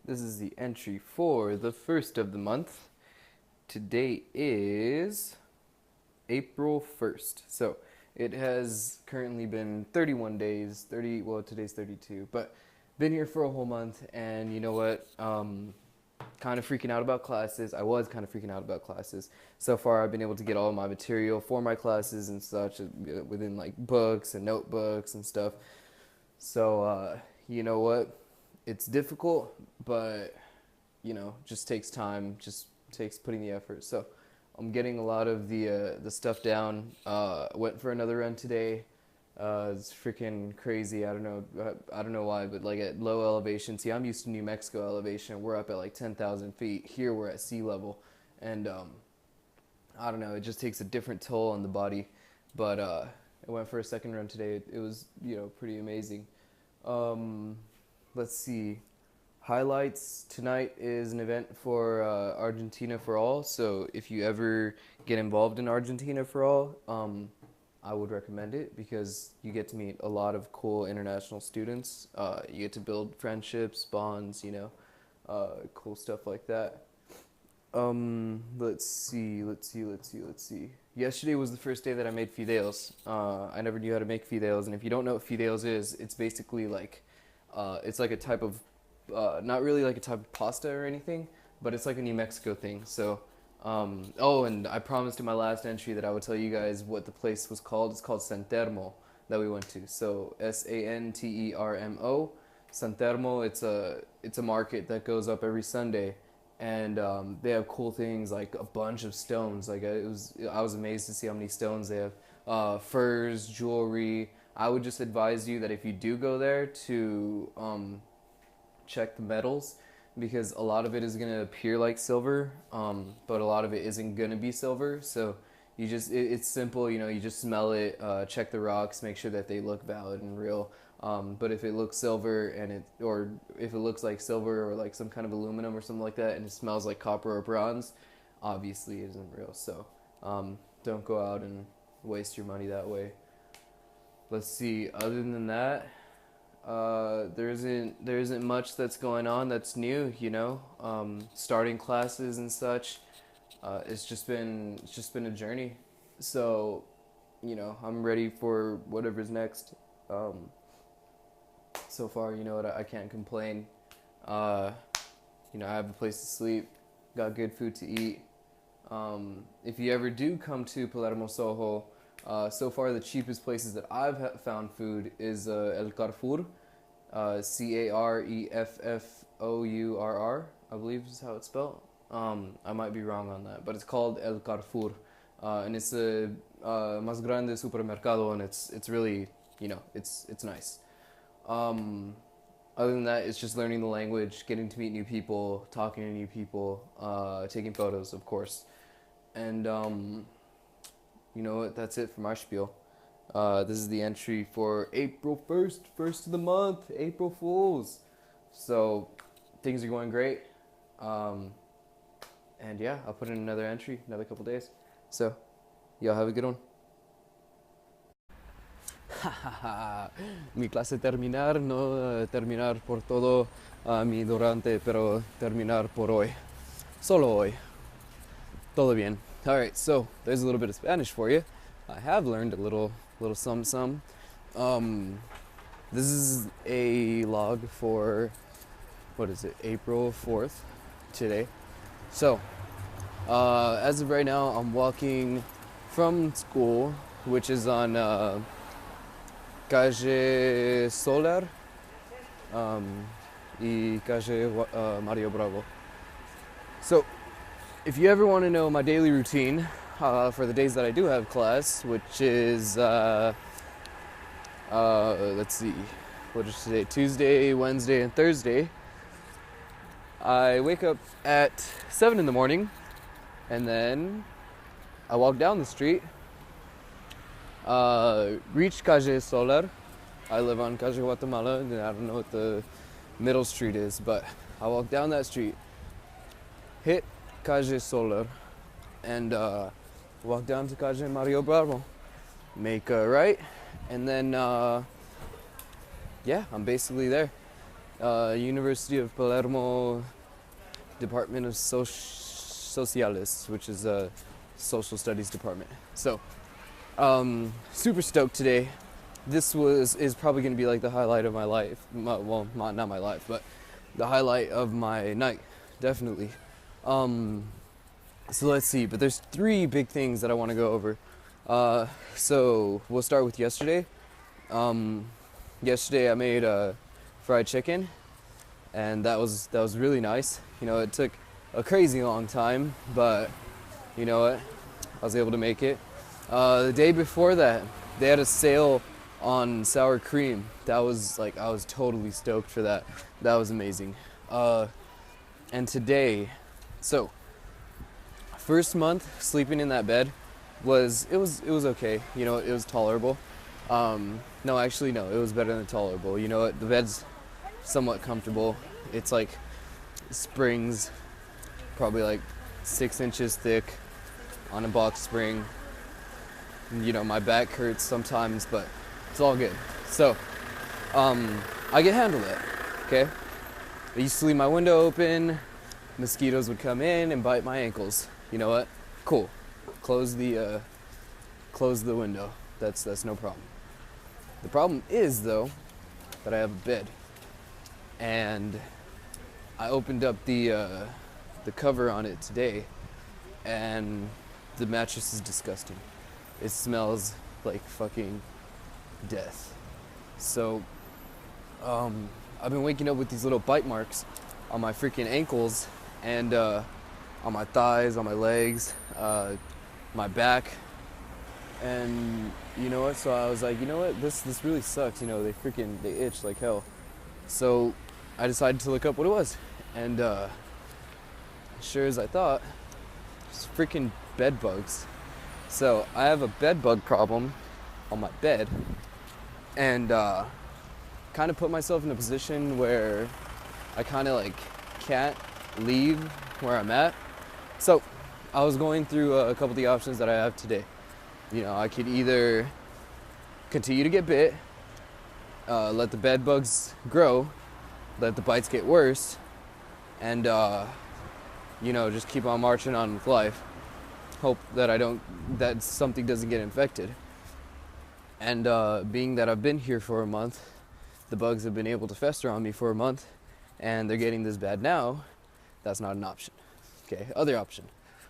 This is the entry for the first of the month. Today is April 1st. So it has currently been 31 days, well, today's 32, but been here for a whole month. And you know what? Kind of freaking out about classes. I was kind of freaking out about classes. So far, I've been able to get all of my material for my classes and such within like books and notebooks and stuff. So, you know what? It's difficult, but just takes time, just takes putting the effort. So I'm getting a lot of the stuff down. Went for another run today. It's freaking crazy. I don't know why, but like at low elevation. See, I'm used to New Mexico elevation. We're up at like 10,000 feet. Here we're at sea level, and I don't know. It just takes a different toll on the body. But I went for a second run today. It was pretty amazing. Um, let's see. Highlights tonight is an event for Argentina for All. So if you ever get involved in Argentina for All, I would recommend it because you get to meet a lot of cool international students. You get to build friendships, bonds, cool stuff like that. Let's see. Yesterday was the first day that I made fideos. I never knew how to make fideos, and if you don't know what fideos is, it's basically like, it's like a type of, not really like a type of pasta or anything, but it's like a New Mexico thing. So, oh, and I promised in my last entry that I would tell you guys what the place was called. It's called San Termo that we went to. So Santermo, San Termo. It's a market that goes up every Sunday, and they have cool things like a bunch of stones. Like I was amazed to see how many stones they have. Furs, jewelry. I would just advise you that if you do go there to check the metals, because a lot of it is going to appear like silver, but a lot of it isn't going to be silver. So it's simple, you just smell it, check the rocks, make sure that they look valid and real. But if it looks silver or if it looks like silver or like some kind of aluminum or something like that and it smells like copper or bronze, obviously it isn't real. So don't go out and waste your money that way. Let's see, other than that, there isn't much that's going on that's new, starting classes and such. It's just been a journey. So, I'm ready for whatever's next. So far, you know what, I can't complain. Uh, I have a place to sleep, got good food to eat. If you ever do come to Palermo Soho, so far the cheapest places that I've found food is El Carrefour, Careffourr, I believe is how it's spelled. I might be wrong on that, but it's called El Carrefour, and it's a más grande supermercado, and it's really, it's nice. Um, Other than that, it's just learning the language, getting to meet new people, talking to new people, taking photos, of course. And you know what? That's it for my spiel. This is the entry for April 1st, first of the month, April Fools. So things are going great. And yeah, I'll put in another entry, another couple days. So y'all have a good one. Mi clase terminar, no terminar por todo mi durante, pero terminar por hoy. Solo hoy. Todo bien. All right, so there's a little bit of Spanish for you. I have learned a little some. This is a log for, what is it, April 4th today. So, as of right now, I'm walking from school, which is on Calle Solar y Calle Mario Bravo. So, if you ever want to know my daily routine for the days that I do have class, which is, let's see, what is today? Tuesday, Wednesday, and Thursday. I wake up at 7 in the morning, and then I walk down the street, reach Calle Solar. I live on Calle Guatemala, and I don't know what the middle street is, but I walk down that street, hit Calle Solar, and walk down to Calle Mario Bravo, make a right, and then yeah, I'm basically there. University of Palermo, Department of Sociales, which is a social studies department. So, super stoked today. This is probably going to be like the highlight of my life. Well, not my life, but the highlight of my night, definitely. So let's see. But there's 3 big things that I want to go over. So we'll start with yesterday. Yesterday I made fried chicken, and that was really nice. You know, it took a crazy long time, but you know what? I was able to make it. The day before that, they had a sale on sour cream. That was like, I was totally stoked for that. That was amazing. And today, so first month sleeping in that bed was okay. You know, it was tolerable. No, actually no, it was better than tolerable. You know what? The bed's somewhat comfortable. It's like springs, probably like 6 inches thick on a box spring. You know, my back hurts sometimes, but it's all good. So, I can handle it, okay? I used to leave my window open, mosquitoes would come in and bite my ankles. You know what? Cool. Close the window. That's no problem. The problem is, though, that I have a bed. And I opened up the cover on it today, and the mattress is disgusting. It smells like fucking death. So, I've been waking up with these little bite marks on my freaking ankles and on my thighs, on my legs, my back. And you know what? So I was like, you know what? This really sucks. You know, they itch like hell. So I decided to look up what it was, and sure as I thought, it's freaking bed bugs. So I have a bed bug problem on my bed, and kind of put myself in a position where I kind of like can't leave where I'm at. So I was going through a couple of the options that I have today. You know, I could either continue to get bit, let the bed bugs grow, let the bites get worse, and you know, just keep on marching on with life. Hope that something doesn't get infected. And being that I've been here for a month, the bugs have been able to fester on me for a month, and they're getting this bad now. That's not an option. Okay, other option.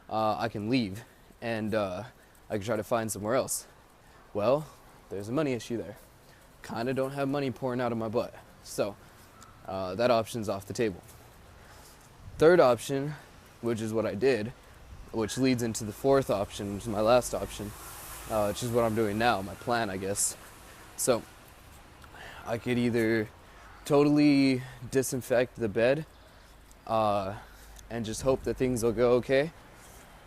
I can leave, and I can try to find somewhere else. Well, there's a money issue there. Kind of don't have money pouring out of my butt. So, that option's off the table. Third option, which is what I did, which leads into the 4th option, which is my last option, which is what I'm doing now, my plan, I guess. So, I could either totally disinfect the bed and just hope that things will go okay.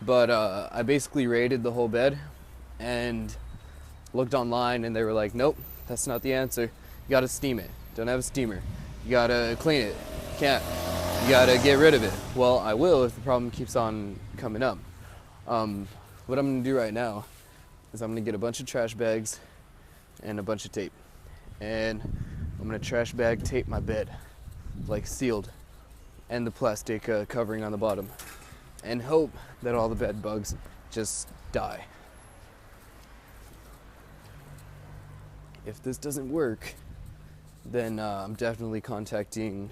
But I basically raided the whole bed and looked online, and they were like, nope, that's not the answer. You gotta steam it. Don't have a steamer. You gotta clean it. Can't. You gotta get rid of it. Well, I will if the problem keeps on coming up. What I'm gonna do right now is I'm gonna get a bunch of trash bags and a bunch of tape. And I'm gonna trash bag tape my bed, like sealed, and the plastic covering on the bottom, and hope that all the bed bugs just die. If this doesn't work, then I'm definitely contacting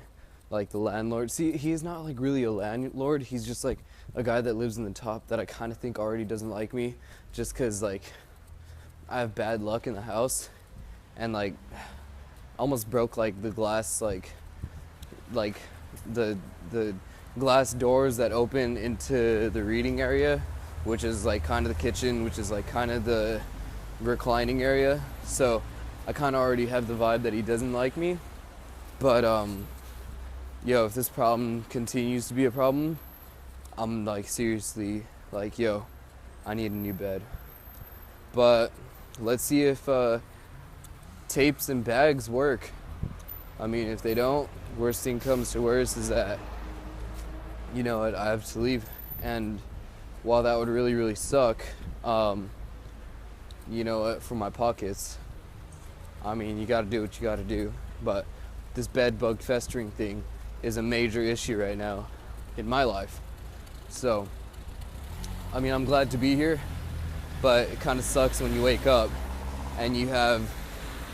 like the landlord. See, he's not like really a landlord. He's just like a guy that lives in the top that I kind of think already doesn't like me, just because like I have bad luck in the house, and like almost broke like the glass, like the glass doors that open into the reading area, which is like kind of the kitchen, which is like kind of the reclining area. So I kind of already have the vibe that he doesn't like me. But yo, if this problem continues to be a problem, I'm like seriously like, yo, I need a new bed. But let's see if tapes and bags work. I mean, if they don't, worst thing comes to worst is that, you know what, I have to leave. And while that would really, really suck, you know what, for my pockets, I mean, you gotta do what you gotta do. But this bed bug festering thing is a major issue right now in my life. So, I mean, I'm glad to be here, but it kind of sucks when you wake up and you have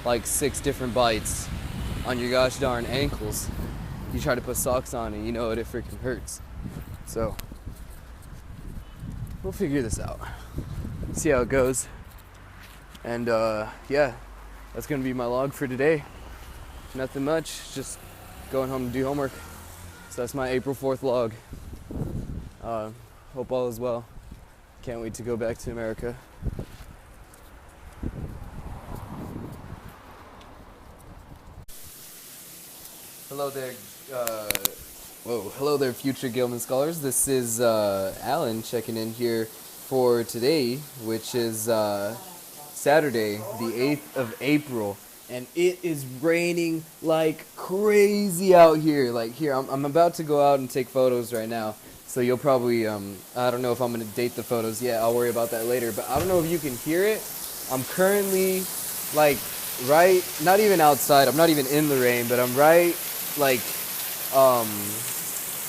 like 6 different bites on your gosh darn ankles. You try to put socks on and you know it freaking hurts. So, we'll figure this out. See how it goes. And yeah, that's gonna be my log for today. Nothing much, just going home to do homework. So that's my April 4th log. Hope all is well. Can't wait to go back to America. Hello there, hello there, future Gilman scholars. This is Alan checking in here for today, which is Saturday, the 8th of April. And it is raining like crazy out here. Like here, I'm about to go out and take photos right now. So you'll probably, I don't know if I'm going to date the photos yet. I'll worry about that later. But I don't know if you can hear it. I'm currently like right, not even outside. I'm not even in the rain, but I'm right like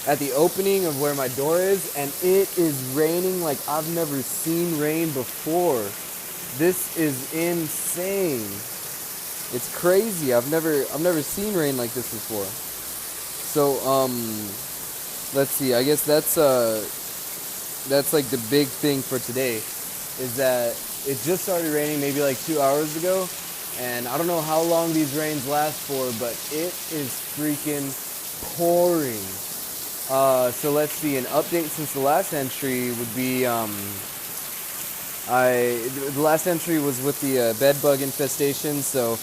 at the opening of where my door is. And it is raining like I've never seen rain before. This is insane. It's crazy. I've never seen rain like this before. So let's see. I guess that's like the big thing for today, is that it just started raining maybe like 2 hours ago, and I don't know how long these rains last for, but it is freaking pouring. So let's see. An update since the last entry would be the last entry was with the bed bug infestation. So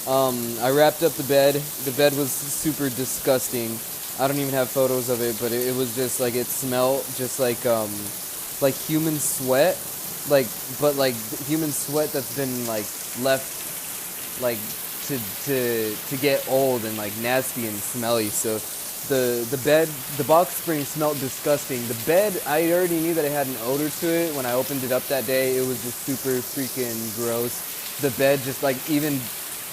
I wrapped up the bed. The bed was super disgusting. I don't even have photos of it, but it was just like, it smelled just like human sweat, but human sweat that's been like left like to get old and like nasty and smelly. So the box spring smelled disgusting. The bed, I already knew that it had an odor to it when I opened it up that day. It was just super freaking gross. The bed, just like even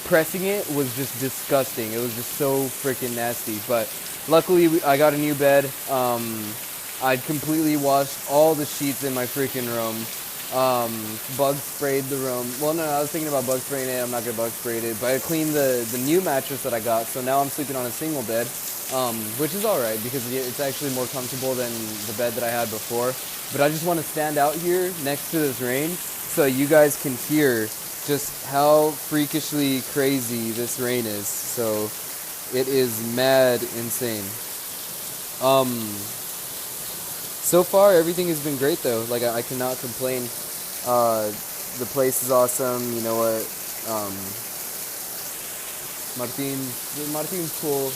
pressing it was just disgusting. It was just so freaking nasty. But luckily I got a new bed. I'd completely washed all the sheets in my freaking room. Bug sprayed the room. Well, no, I was thinking about bug spraying it. I'm not gonna bug spray it, but I cleaned the new mattress that I got. So now I'm sleeping on a single bed, which is all right because it's actually more comfortable than the bed that I had before. But I just want to stand out here next to this rain so you guys can hear just how freakishly crazy this rain is. So it is mad insane. So far everything has been great though. Like I cannot complain. The place is awesome. You know what? Martin's cool.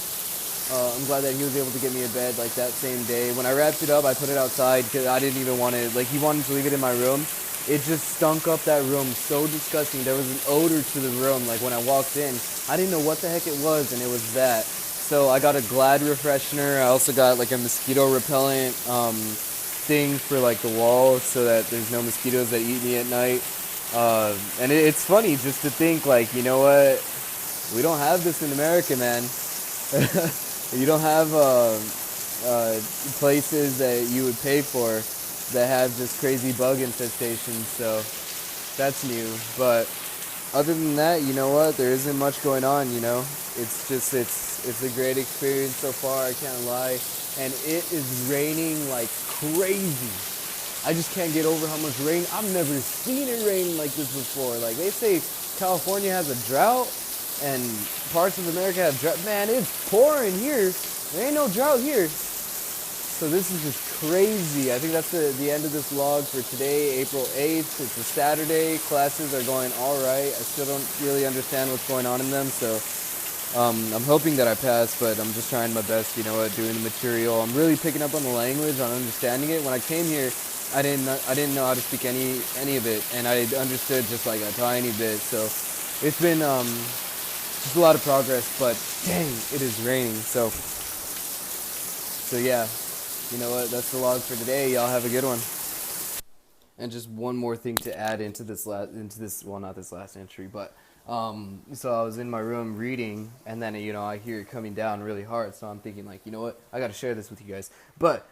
I'm glad that he was able to get me a bed like that same day. When I wrapped it up, I put it outside because I didn't even want it. Like he wanted to leave it in my room. It just stunk up that room so disgusting. There was an odor to the room. Like when I walked in, I didn't know what the heck it was, and it was that. So I got a Glad refreshener. I also got like a mosquito repellent thing for like the wall so that there's no mosquitoes that eat me at night. And it's funny just to think like, you know what? We don't have this in America, man. You don't have places that you would pay for that have just crazy bug infestations, so that's new. But other than that, you know what? There isn't much going on, you know? It's just, it's a great experience so far, I can't lie. And it is raining like crazy. I just can't get over how much rain. I've never seen it rain like this before. Like they say California has a drought and parts of America have drought. Man, it's pouring here. There ain't no drought here. So this is just crazy. I think that's the end of this log for today, April 8th. It's a Saturday. Classes are going all right. I still don't really understand what's going on in them, so I'm hoping that I pass, but I'm just trying my best, you know, at doing the material. I'm really picking up on the language, on understanding it. When I came here, I didn't know how to speak any of it, and I understood just like a tiny bit. So it's been just a lot of progress, but dang, it is raining. So yeah. You know what? That's the log for today. Y'all have a good one. And just one more thing to add into this well, not this last entry, but So I was in my room reading, and then I hear it coming down really hard. So I'm thinking like, you know what, I got to share this with you guys. But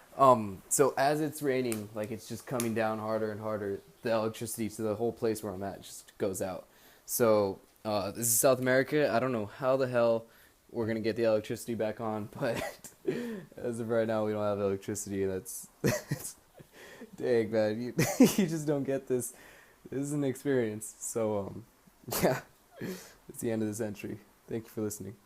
so as it's raining, like it's just coming down harder and harder. The electricity to the whole place where I'm at just goes out. So this is South America. I don't know how the hell we're gonna get the electricity back on, but as of right now, we don't have electricity. That's dang man, you just don't get this. This is an experience. So yeah, it's the end of this entry. Thank you for listening.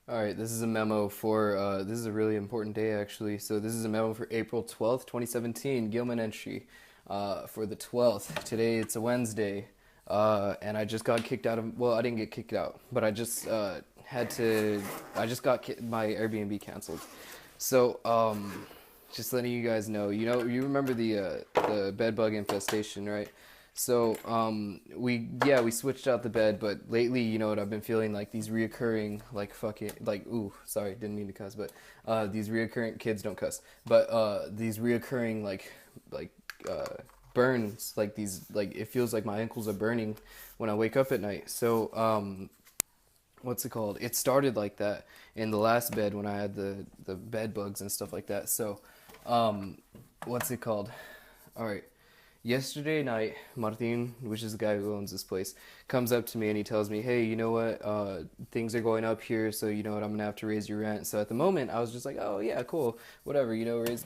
All right, this is a memo for this is a really important day actually. So this is a memo for April 12th, 2017, Gilman entry for the 12th. Today it's a Wednesday. And I just got kicked out of, well, I didn't get kicked out, but I just I just got my Airbnb canceled. So, just letting you guys know, you remember the bed bug infestation, right? So, we switched out the bed, but lately, you know what, I've been feeling like these reoccurring, like fucking, like, ooh, sorry, didn't mean to cuss, but, these reoccurring, kids don't cuss, but, these reoccurring, like, burns, like these, like, it feels like my ankles are burning when I wake up at night. So, what's it called? It started like that in the last bed when I had the bed bugs and stuff like that. So, what's it called? All right. Yesterday night, Martin, which is the guy who owns this place, comes up to me and he tells me, "Hey, you know what? Things are going up here, so you know what? I'm gonna have to raise your rent." So at the moment, I was just like, "Oh yeah, cool, whatever. Raise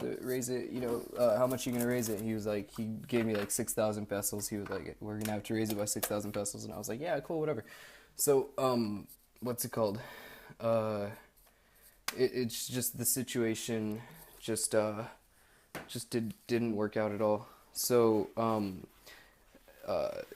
it. How much are you gonna raise it?" And he was like, he gave me like 6,000 pesos. He was like, "We're gonna have to raise it by 6,000 pesos," and I was like, "Yeah, cool, whatever." So what's it called? Uh, it's just the situation just didn't work out at all. So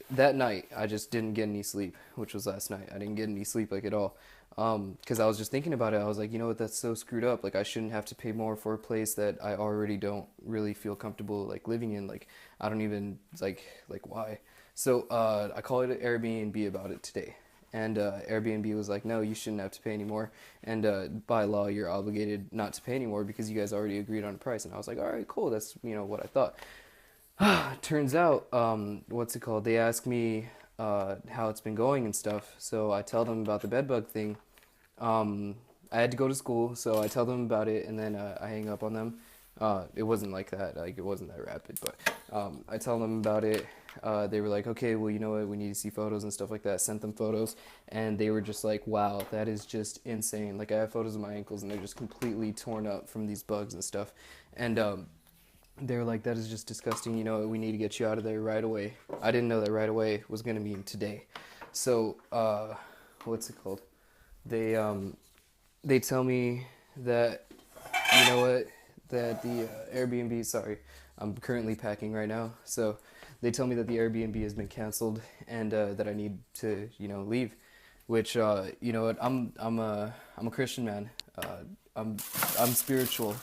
that night I just didn't get any sleep, which was last night. I didn't get any sleep like at all. Because I was just thinking about it. I was like, you know what, that's so screwed up. Like I shouldn't have to pay more for a place that I already don't really feel comfortable like living in. Like I don't even like why. So I called it Airbnb about it today. And Airbnb was like, no, you shouldn't have to pay anymore. And by law, you're obligated not to pay anymore because you guys already agreed on a price. And I was like, all right, cool. That's what I thought. Turns out, what's it called? They ask me how it's been going and stuff. So I tell them about the bedbug thing. I had to go to school, so I tell them about it, and then I hang up on them. It wasn't like that. Like it wasn't that rapid, but I tell them about it. They were like, okay, well, you know what? We need to see photos and stuff like that. Sent them photos, and they were just like, wow, that is just insane. Like I have photos of my ankles, and they're just completely torn up from these bugs and stuff. And they were like, that is just disgusting. You know, we need to get you out of there right away. I didn't know that right away was gonna mean today. So what's it called? They tell me that, you know what, that the Airbnb, sorry, I'm currently packing right now, so they tell me that the Airbnb has been canceled and that I need to, leave, which, you know what, I'm a Christian man. I'm spiritual,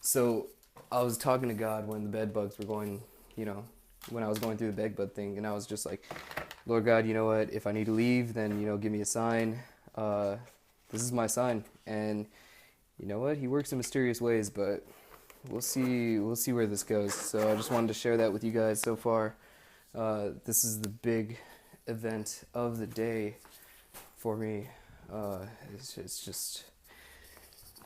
so I was talking to God when the bed bugs were going, when I was going through the bed bug thing, and I was just like, Lord God, you know what, if I need to leave, then, give me a sign. This is my sign, and you know what, he works in mysterious ways, but we'll see where this goes. So I just wanted to share that with you guys so far. This is the big event of the day for me. It's just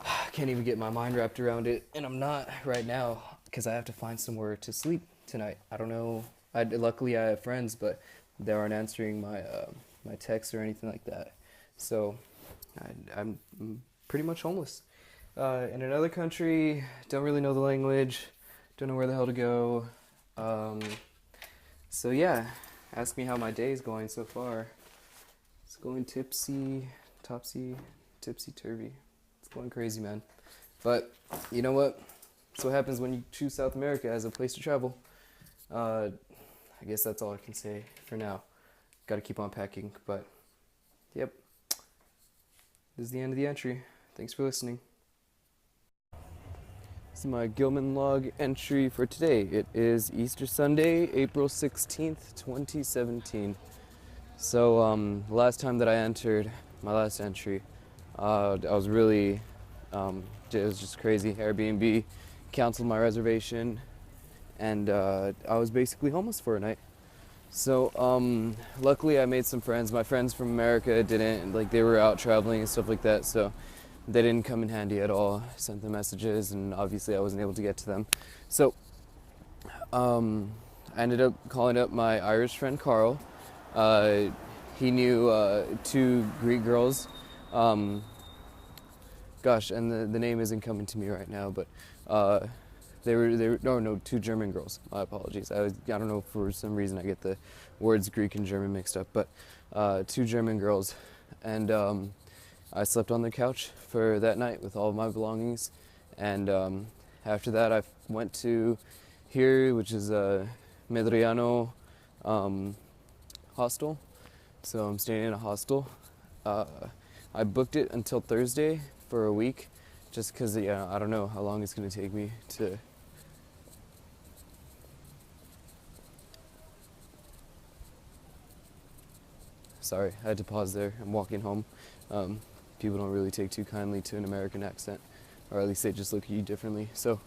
I can't even get my mind wrapped around it, and I'm not right now because I have to find somewhere to sleep tonight. I don't know. Luckily I have friends, but they aren't answering my texts or anything like that. So I'm pretty much homeless. In another country, don't really know the language, don't know where the hell to go. So yeah, ask me how my day is going so far. It's going topsy-turvy. It's going crazy, man. But you know what? That's what happens when you choose South America as a place to travel. I guess that's all I can say for now. Got to keep on packing, but yep. This is the end of the entry. Thanks for listening. This is my Gilman log entry for today. It is Easter Sunday, April 16th, 2017. So, last time that I entered my last entry, I was really, it was just crazy. Airbnb canceled my reservation, and I was basically homeless for a night. So, luckily I made some friends. My friends from America didn't, like, they were out traveling and stuff like that, so they didn't come in handy at all. I sent them messages, and obviously I wasn't able to get to them. So, I ended up calling up my Irish friend Carl. He knew two Greek girls. Gosh, and the name isn't coming to me right now, but they were no, two German girls. My apologies. I don't know, for some reason I get the words Greek and German mixed up, but two German girls, and I slept on the couch for that night with all of my belongings, and after that I went to here, which is a Medriano hostel. So I'm staying in a hostel. I booked it until Thursday for a week, just because I don't know how long it's going to take me to. Sorry, I had to pause there. I'm walking home. People don't really take too kindly to an American accent, or at least they just look at you differently. So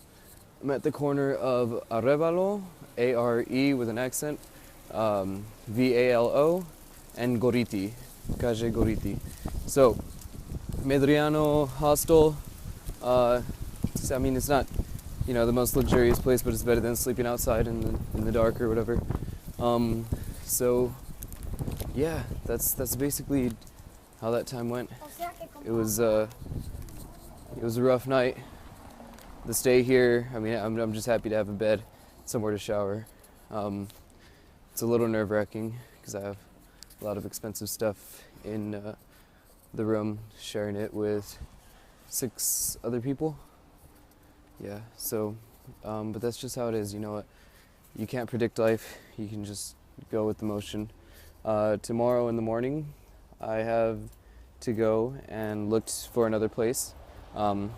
I'm at the corner of Arevalo, A-R-E with an accent, V-A-L-O, and Goriti, Calle Goriti. So, Medriano Hostel, I mean, it's not, the most luxurious place, but it's better than sleeping outside in the dark or whatever. So, yeah, that's basically how that time went. It was a rough night. The stay here, I mean, I'm just happy to have a bed, somewhere to shower. It's a little nerve-wracking because I have a lot of expensive stuff in the room, sharing it with 6 other people. Yeah, so, but that's just how it is. You know what? You can't predict life. You can just go with the motion. Tomorrow in the morning, I have to go and look for another place.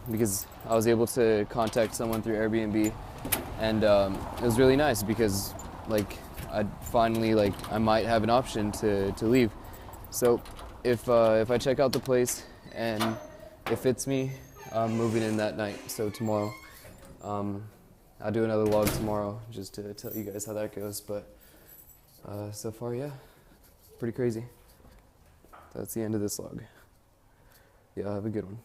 Because I was able to contact someone through Airbnb, and it was really nice because, I finally, I might have an option to leave. So if I check out the place and it fits me, I'm moving in that night. So tomorrow, I'll do another vlog tomorrow just to tell you guys how that goes. But so far, yeah, pretty crazy. That's the end of this vlog. Yeah, have a good one.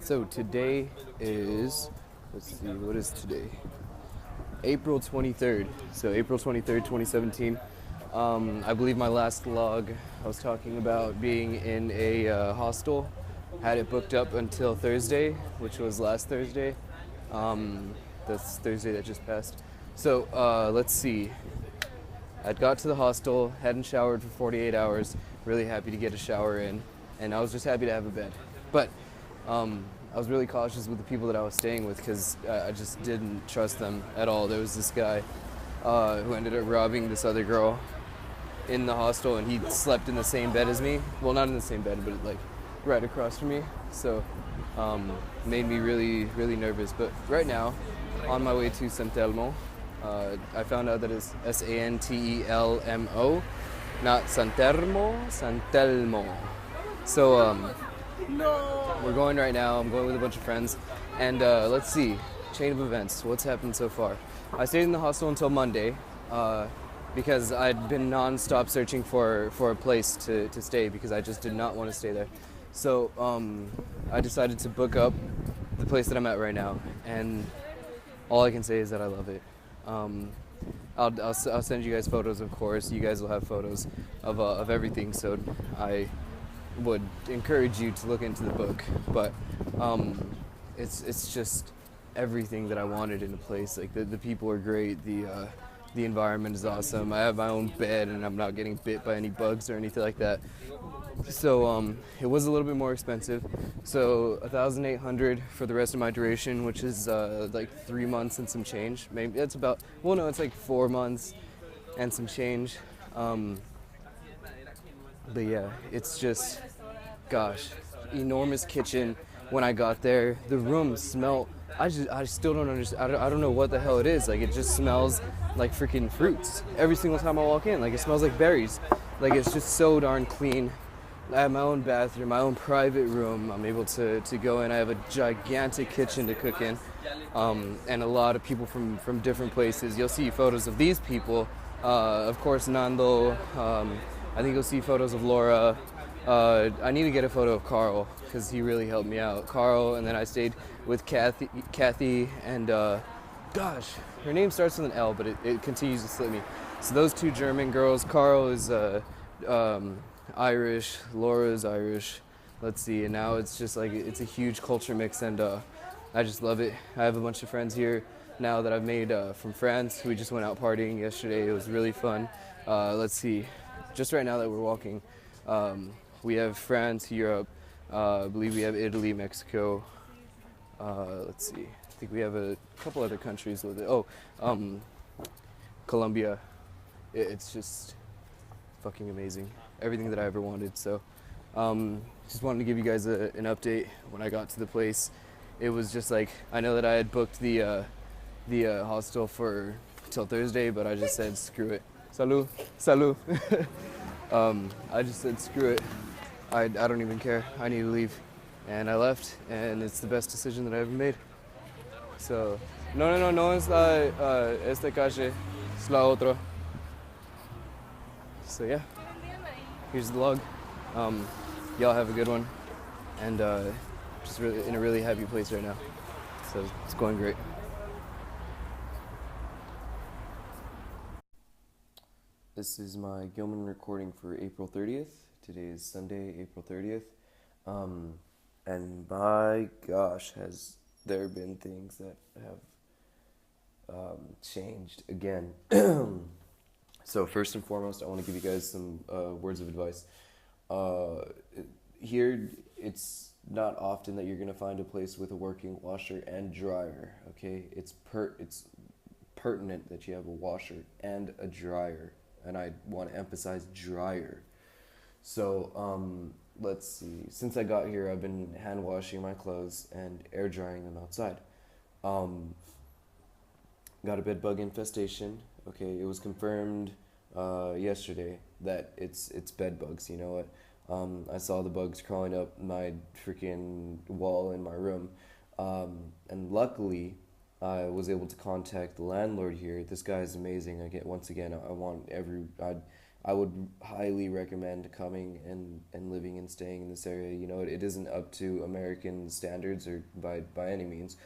So today is, let's see, what is today? April 23rd. So April 23rd, 2017. I believe my last vlog, I was talking about being in a hostel. Had it booked up until Thursday, which was last Thursday. That's Thursday that just passed. So let's see. I got to the hostel, hadn't showered for 48 hours. Really happy to get a shower in, and I was just happy to have a bed. But I was really cautious with the people that I was staying with because I just didn't trust them at all. There was this guy who ended up robbing this other girl in the hostel, and he slept in the same bed as me. Well, not in the same bed, but right across from me. So made me really, really nervous. But right now, on my way to San Telmo, I found out that it's Santelmo, not Santermo, San Telmo. So we're going right now. I'm going with a bunch of friends, and let's see, chain of events. What's happened so far? I stayed in the hostel until Monday because I'd been non-stop searching for a place to stay because I just did not want to stay there. So I decided to book up the place that I'm at right now, and all I can say is that I love it. I'll send you guys photos, of course. You guys will have photos of everything, so I would encourage you to look into the book. But it's just everything that I wanted in a place. Like the people are great, the environment is awesome. I have my own bed and I'm not getting bit by any bugs or anything like that. So it was a little bit more expensive. So $1,800 for the rest of my duration, which is like 3 months and some change. Maybe it's about, well, no, it's like 4 months and some change. But yeah, it's just, gosh, enormous kitchen. When I got there, the room smelled, I still don't understand. I don't know what the hell it is. Like, it just smells like freaking fruits every single time I walk in. Like, it smells like berries. Like, it's just so darn clean. I have my own bathroom, my own private room. I'm able to go in. I have a gigantic kitchen to cook in, and a lot of people from different places. You'll see photos of these people Of course, Nando. I think you'll see photos of Laura. I need to get a photo of Carl because he really helped me out. Carl, and then I stayed with Kathy, and gosh, her name starts with an L, but it continues to slip me. So those two German girls. Carl is Irish. Laura is Irish. Let's see, and now it's just like it's a huge culture mix, and I just love it. I have a bunch of friends here now that I've made from France. We just went out partying yesterday. It was really fun. Let's see, just right now that we're walking, we have France, Europe. I believe we have Italy, Mexico. Let's see. I think we have a couple other countries with it. Oh, Colombia. It's just fucking amazing. Everything that I ever wanted. So, just wanted to give you guys an update when I got to the place. It was just like I know that I had booked the hostel for till Thursday, but I just said screw it. Salud, salud. I just said screw it. I don't even care. I need to leave, and I left, and it's the best decision that I ever made. So, no es esta calle, es la otra. So yeah, here's the log. Y'all have a good one, and just really in a really happy place right now. So it's going great. This is my Gilman recording for April 30th. Today is Sunday, April 30th. And my gosh, has there been things that have changed again. So first and foremost, I want to give you guys some words of advice. Here, it's not often that you're going to find a place with a working washer and dryer, okay? It's pertinent that you have a washer and a dryer, and I want to emphasize dryer. So, let's see. Since I got here, I've been hand washing my clothes and air drying them outside. Got a bed bug infestation. Okay, it was confirmed yesterday that it's bed bugs. You know what? I saw the bugs crawling up my freaking wall in my room, and luckily I was able to contact the landlord here. This guy is amazing. I would highly recommend coming and living and staying in this area. You know, it isn't up to American standards or by any means,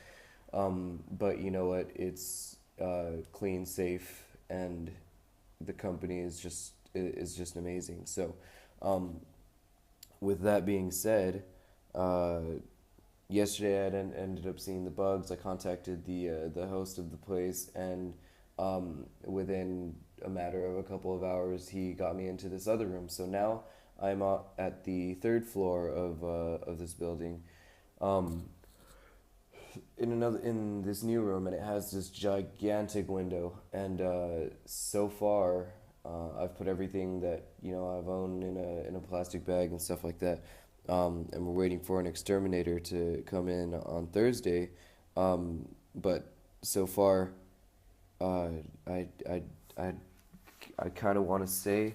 but you know what? It's clean, safe, and the company is just amazing. So, with that being said, yesterday I ended up seeing the bugs. I contacted the host of the place, and within a matter of a couple of hours, he got me into this other room. So now I'm at the third floor of this building, in this new room, and it has this gigantic window. And so far, I've put everything that I've owned in a plastic bag and stuff like that. And we're waiting for an exterminator to come in on Thursday. But so far, I kind of want to say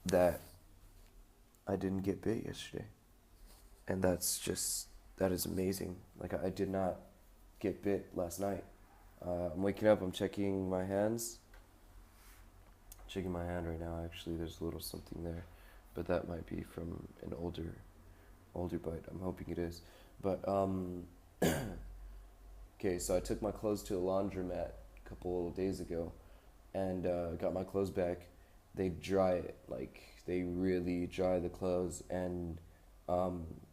that I didn't get bit yesterday, and that is amazing. Like, I did not get bit last night. I'm waking up. I'm checking my hands. Checking my hand right now. Actually, there's a little something there, but that might be from an older bite. I'm hoping it is. But okay. So I took my clothes to a laundromat a couple of days ago, and got my clothes back. They dry it, like they really dry the clothes, and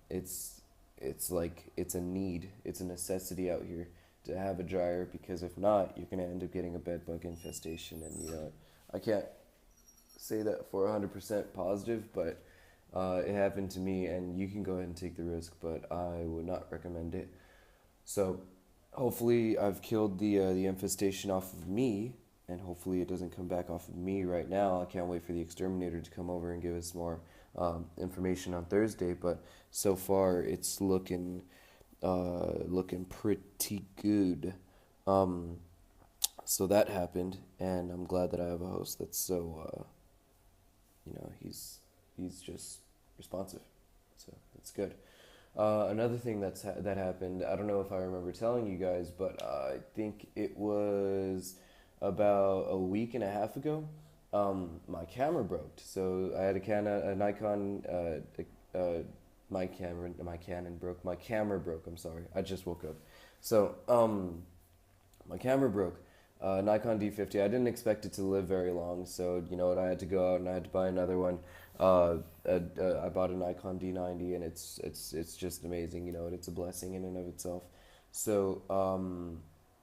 it's like it's a need, it's a necessity out here to have a dryer, because if not, you're gonna end up getting a bed bug infestation. And I can't say that for 100% positive, but it happened to me, and you can go ahead and take the risk, but I would not recommend it. So hopefully I've killed the infestation off of me, and hopefully it doesn't come back off of me right now. I can't wait for the exterminator to come over and give us more information on Thursday. But so far, it's looking pretty good. So that happened, and I'm glad that I have a host that's so he's just responsive. So that's good. Another thing that happened, I don't know if I remember telling you guys, but I think it was about a week and a half ago, my camera broke. So I had a Nikon, my Canon broke. My camera broke. I'm sorry. I just woke up. So my camera broke. Nikon D50. I didn't expect it to live very long, so you know what? I had to go out and I had to buy another one. I bought a Nikon D90, and it's just amazing. You know, and it's a blessing in and of itself. So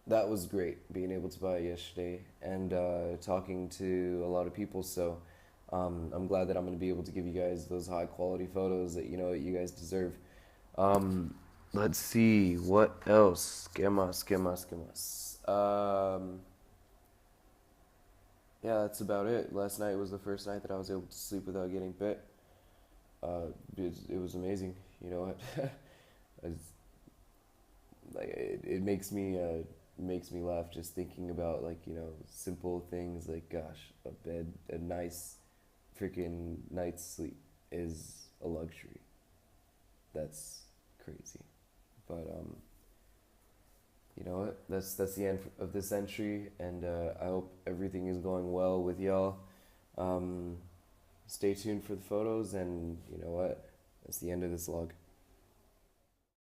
that was great being able to buy it yesterday and talking to a lot of people. So I'm glad that I'm going to be able to give you guys those high quality photos that you know you guys deserve. Um, let's see what else. ¿Qué más? Yeah, that's about it. Last night was the first night that I was able to sleep without getting bit. It was amazing. You know what? It's, it makes me laugh just thinking about like you know simple things like gosh, a bed, a nice freaking night's sleep is a luxury. That's crazy. But you know what? That's the end of this entry, and I hope everything is going well with y'all. Um, Stay tuned for the photos, and you know what? That's the end of this log.